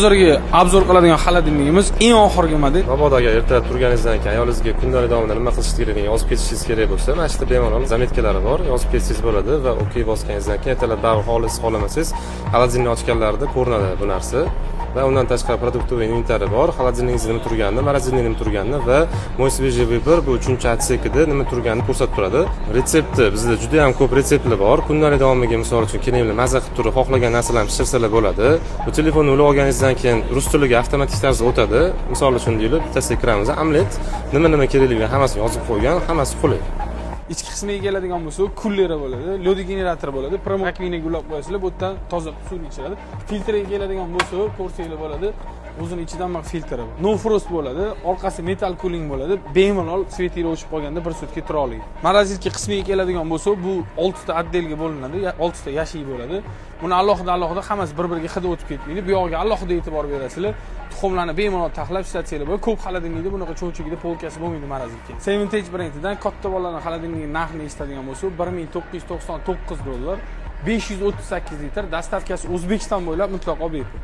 Hozirgi obzor qiladigan xolodilnikimiz eng oxirgi model. Mabodoga ertalab turganingizdan keyin ayolingizga kundalik davomida nima qilish kerakligini yozib ketishingiz kerak bo'lsa, mana shu yerda bemalol zametkalari bor, yozib ketsangiz bo'ladi va OK bosganingizdan keyin ertalab baribir xolis xohlamasangiz xolodilnikni ochganlarida ko'rinadi bu narsa. Va undan tashqari produktov inventari bor, xolodilnigingiz nima turganini, morozinnik nima turganini va mo'y svejiy vыбор bu 3-atsekida nima turganini ko'rsatib turadi. Retsepti bizda juda ham ko'p retseptlar bor. Kundalik davomiga misol uchun kerakli maza qilib turib xohlagan narsalarni pishirsalar bo'ladi. Bu telefonni ulab olganingizdan keyin rus tiliga avtomatik tarzda o'tadi. Misol uchun deylik, bittasi ekranimizda omlet, nima kerakligini hammasini yozib qo'ygan, hammasi qulay. Ichki qismiga keladigan bo'lsa, kullera bo'ladi, lodi generator bo'ladi, promokvinaga ulab qo'yasizlar, bu yerdan toza suvni ichiradi. Filtriga keladigan bo'lsa, ko'rsanglar bo'ladi, o'zini ichidan maq filtri bor. No frost bo'ladi, orqasi metal cooling bo'ladi, bemalol svetira o'chib qolganda bir sutka tura oladi. Morozinka qismiga keladigan bo'lsa, bu 6 ta отделga bo'linadi, 6 ta yashik bo'ladi. Buni alohida hammasi bir-biriga hid o'tib ketmaydi. Bu yoqqa alohida e'tibor berasizlar. Tuxumlarni bemalol taxlab ishlatsanglar bo'ladi. Ko'p xolodilnikda bunaqa cho'chigida polkasi bo'lmaydi morozinka. Seventage brendidan katta bolalarning xolodilnikining narxini eshitadigan bo'lsa, $1999, 538 litr, dastavkasi O'zbekiston bo'ylab mutlaqo bepul.